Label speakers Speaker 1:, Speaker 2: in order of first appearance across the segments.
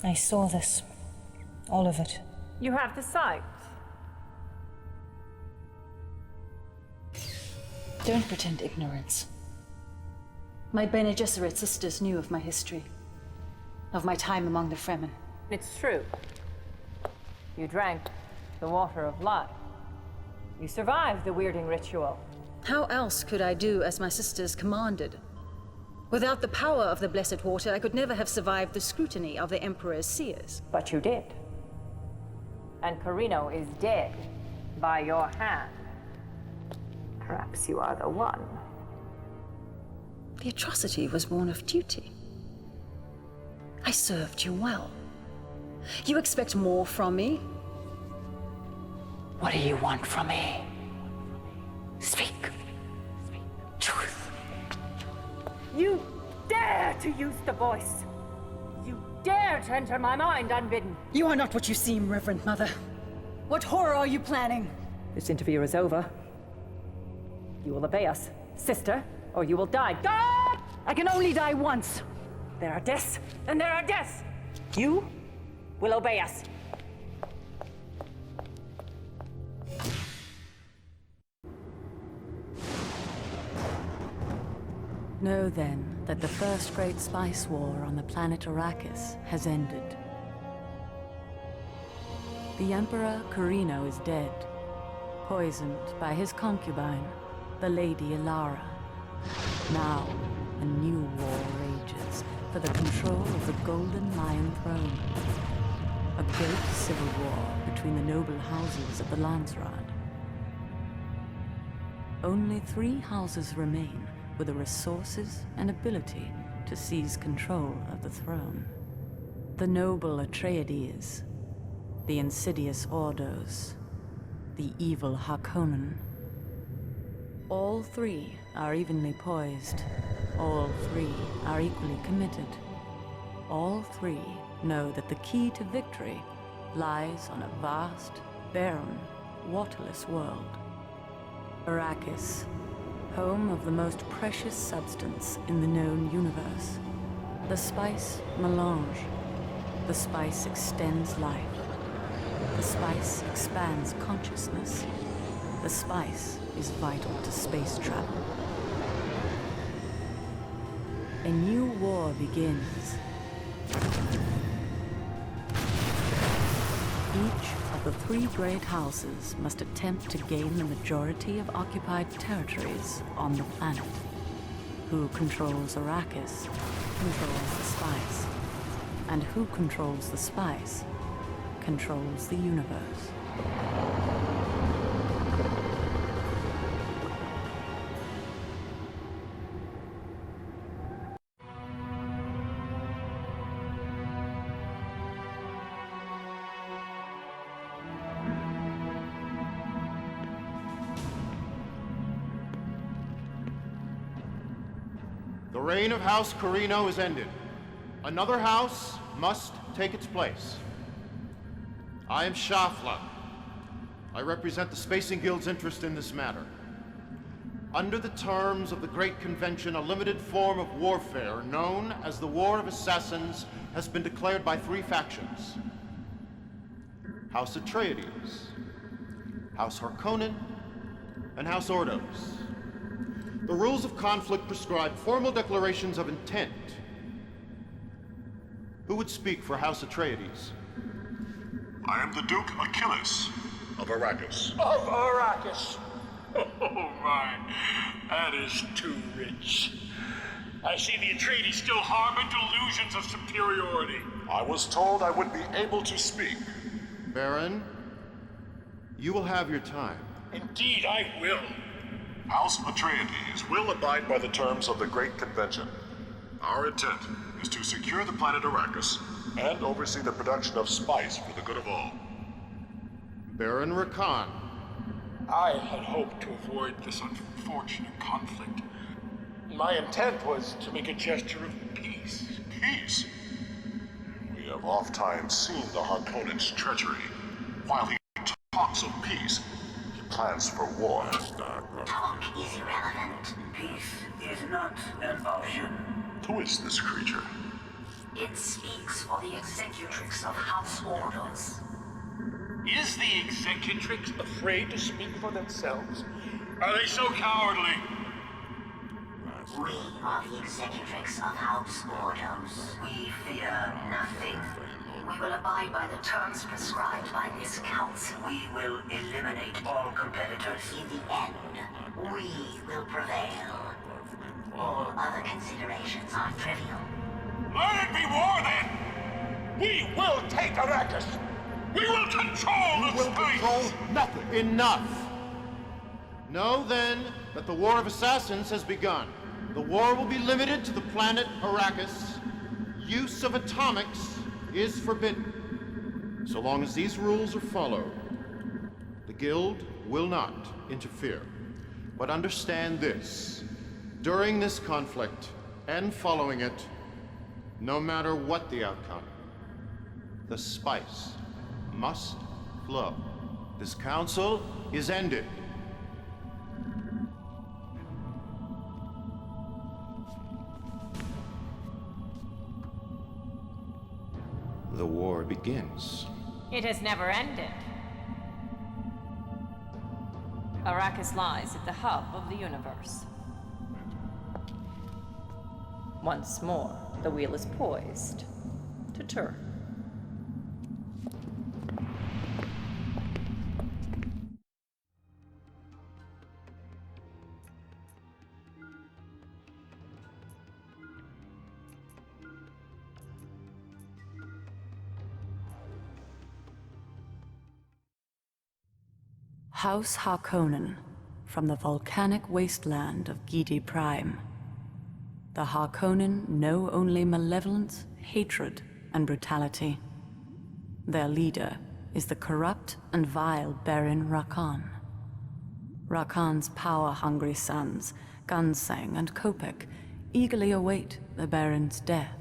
Speaker 1: I saw this. All of it.
Speaker 2: You have the sight.
Speaker 3: Don't pretend ignorance. My Bene Gesserit sisters knew of my history, of my time among the Fremen.
Speaker 2: It's true. You drank the water of life. You survived the weirding ritual.
Speaker 3: How else could I do as my sisters commanded? Without the power of the blessed water, I could never have survived the scrutiny of the Emperor's seers.
Speaker 2: But you did. And Carino is dead by your hand. Perhaps you are the one.
Speaker 3: The atrocity was born of duty. I served you well. You expect more from me? What do you want from me? Speak. Truth.
Speaker 2: You dare to use the voice! You dare to enter my mind unbidden!
Speaker 3: You are not what you seem, Reverend Mother. What horror are you planning?
Speaker 2: This interview is over. You will obey us, sister, or you will die. God! I can only die once. There are deaths, and there are deaths. You will obey us.
Speaker 4: Know then that the first great spice war on the planet Arrakis has ended. The Emperor Carino is dead, poisoned by his concubine, the Lady Ilara. Now, a new war rages for the control of the Golden Lion Throne. A great civil war between the noble houses of the Landsraad. Only 3 houses remain with the resources and ability to seize control of the throne. The noble Atreides, the insidious Ordos, the evil Harkonnen. All 3 are evenly poised. All 3 are equally committed. All 3 know that the key to victory lies on a vast, barren, waterless world. Arrakis, home of the most precious substance in the known universe. The spice melange. The spice extends life. The spice expands consciousness. The spice is vital to space travel. A new war begins. Each of the 3 great houses must attempt to gain the majority of occupied territories on the planet. Who controls Arrakis controls the spice. And who controls the spice controls the universe.
Speaker 5: The reign of House Carino is ended. Another house must take its place. I am Shafla. I represent the Spacing Guild's interest in this matter. Under the terms of the Great Convention, a limited form of warfare known as the War of Assassins has been declared by 3 factions. House Atreides, House Harkonnen, and House Ordos. The rules of conflict prescribe formal declarations of intent. Who would speak for House Atreides?
Speaker 6: I am the Duke Achilles of Arrakis.
Speaker 7: Of Arrakis. Oh my, that is too rich. I see the Atreides still harbor delusions of superiority.
Speaker 6: I was told I would be able to speak.
Speaker 5: Baron, you will have your time.
Speaker 7: Indeed, I will.
Speaker 6: House Atreides will abide by the terms of the Great Convention. Our intent is to secure the planet Arrakis and oversee the production of spice for the good of all.
Speaker 5: Baron Rakan.
Speaker 7: I had hoped to avoid this unfortunate conflict. My intent was to make a gesture of peace.
Speaker 6: Peace? We have oft-times seen the Harkonnen's treachery. While he talks of peace, he plans for war.
Speaker 8: Talk is irrelevant. Peace is not an option.
Speaker 6: Who is this creature?
Speaker 8: It speaks for the executrix of House Ordos.
Speaker 7: Is the executrix afraid to speak for themselves? Are they so cowardly?
Speaker 8: We are the executrix of House Ordos. We fear nothing. We will abide by the terms prescribed by this council. We will eliminate all competitors. In the end, we will prevail. All other considerations are trivial.
Speaker 7: Let it be war then! We will take Arrakis! We will control the space!
Speaker 5: Control nothing. Enough! Know then that the War of Assassins has begun. The war will be limited to the planet Arrakis. Use of atomics is forbidden. So long as these rules are followed, the Guild will not interfere. But understand this. During this conflict, and following it, no matter what the outcome, the spice must flow. This council is ended. The war begins.
Speaker 9: It has never ended. Arrakis lies at the hub of the universe. Once more, the wheel is poised to turn.
Speaker 4: House Harkonnen, from the volcanic wasteland of Gidi Prime. The Harkonnen know only malevolence, hatred, and brutality. Their leader is the corrupt and vile Baron Rakan. Rakan's power-hungry sons, Gunsang and Kopek, eagerly await the Baron's death.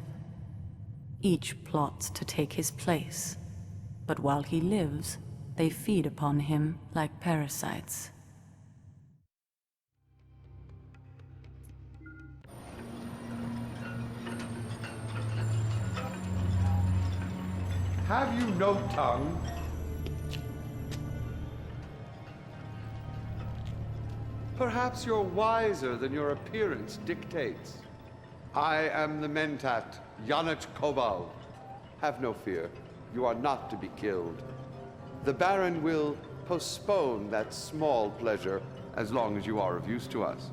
Speaker 4: Each plots to take his place, but while he lives, they feed upon him like parasites.
Speaker 10: Have you no tongue? Perhaps you're wiser than your appearance dictates. I am the Mentat, Yanich Kobal. Have no fear. You are not to be killed. The Baron will postpone that small pleasure as long as you are of use to us.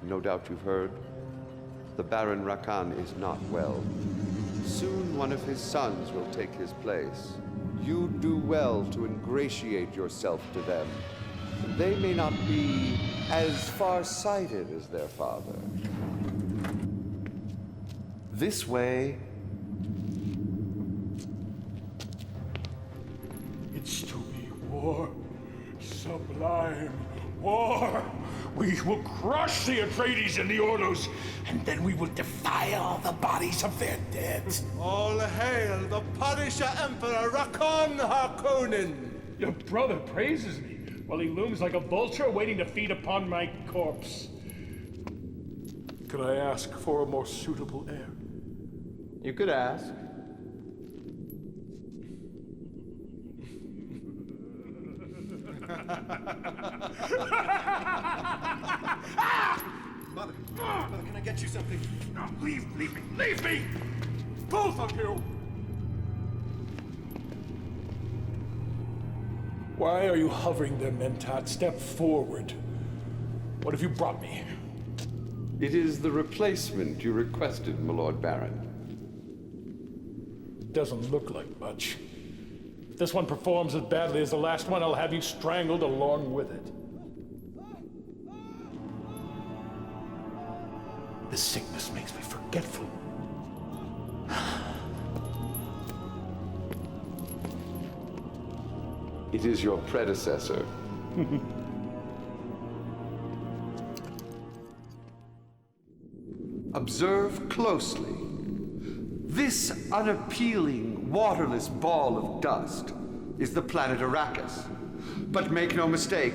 Speaker 10: No doubt you've heard. The Baron Rakan is not well. Soon one of his sons will take his place. You do well to ingratiate yourself to them. They may not be as far-sighted as their father. This way.
Speaker 7: It's to be war. Sublime war. We will crush the Atreides and the Ordos, and then we will defile the bodies of their dead.
Speaker 11: All hail the Punisher Emperor Rakon Harkonnen!
Speaker 7: Your brother praises me, while he looms like a vulture waiting to feed upon my corpse. Could I ask for a more suitable heir?
Speaker 10: You could ask.
Speaker 11: Mother, can I get you something?
Speaker 7: No, leave me! Both of you! Why are you hovering there, Mentat? Step forward. What have you brought me?
Speaker 10: It is the replacement you requested, my Lord Baron.
Speaker 7: Doesn't look like much. If this one performs as badly as the last one, I'll have you strangled along with it. This sickness makes me forgetful.
Speaker 10: It is your predecessor. Observe closely. This unappealing, waterless ball of dust is the planet Arrakis. But make no mistake,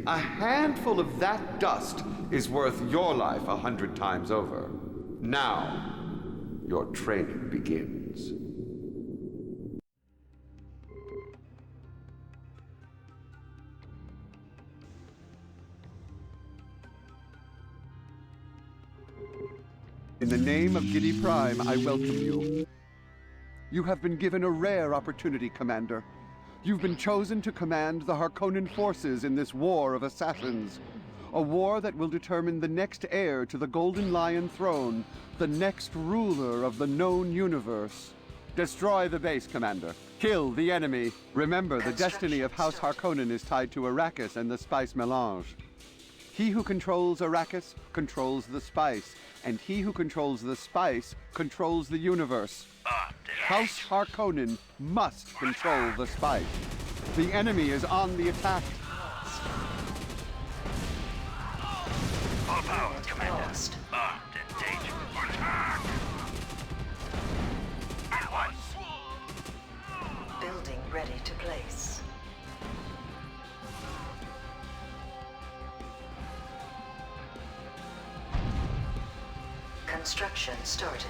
Speaker 10: a handful of that dust is worth your life 100 times over. Now, your training begins. In the name of Giddy Prime, I welcome you. You have been given a rare opportunity, Commander. You've been chosen to command the Harkonnen forces in this war of assassins. A war that will determine the next heir to the Golden Lion throne, the next ruler of the known universe. Destroy the base, Commander. Kill the enemy. Remember, the destiny of House Harkonnen is tied to Arrakis and the spice melange. He who controls Arrakis controls the spice, and he who controls the spice controls the universe. House Harkonnen must control the spice. The enemy is on the attack.
Speaker 8: All power, Commander. Armed and dangerous. Attack! At once. Building ready to place. Construction started.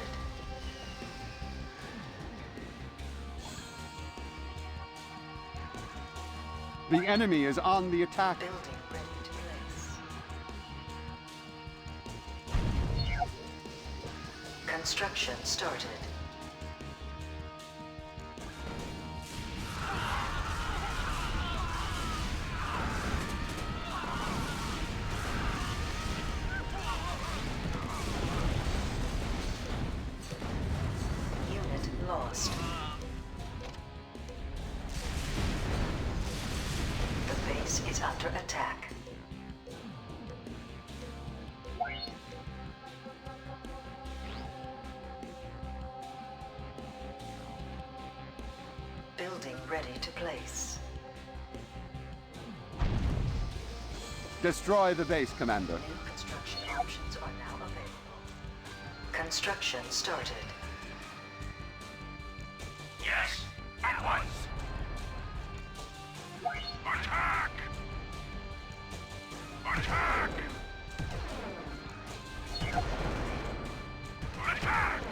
Speaker 10: The enemy is on the attack.
Speaker 8: Building ready to place. Construction started. Unit lost. The base is under attack. Building ready to place.
Speaker 10: Destroy the base, Commander.
Speaker 8: New construction options are now available. Construction started. Yes, at once. Attack! Attack! Attack!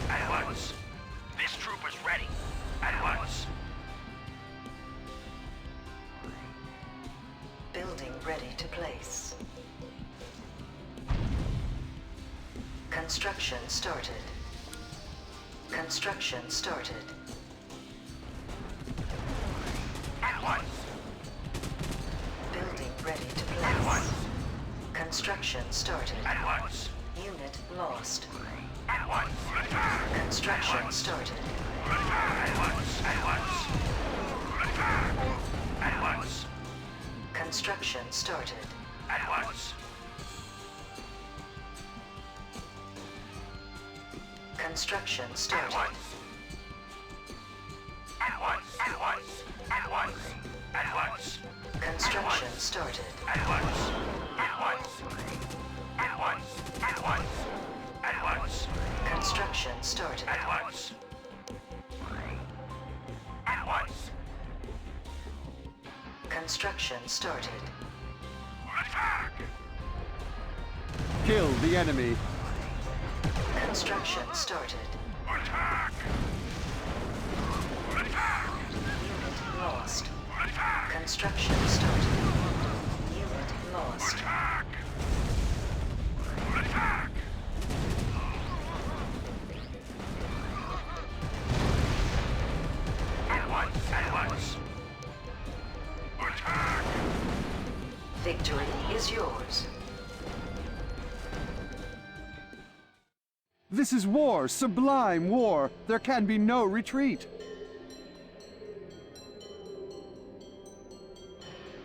Speaker 8: At once. This troop is ready. At once. Building ready to place. Construction started. Construction started. At once. Building ready to place. At once. Construction started. At once. Unit lost. At once. Construction started. At once. At once. At once. Construction started. At once. Construction started. At once. At once. At once. At once. Construction started. At once. At once. At once. At once. At once. Construction started. At once. At once. Construction started. Attack!
Speaker 10: Kill the enemy.
Speaker 8: Construction started.
Speaker 6: Attack!
Speaker 8: Attack! Unit lost. Attack! Construction started. Unit lost.
Speaker 6: Attack! Attack!
Speaker 8: At once. At once.
Speaker 6: Attack!
Speaker 8: Victory is yours.
Speaker 10: This is war, sublime war. There can be no retreat.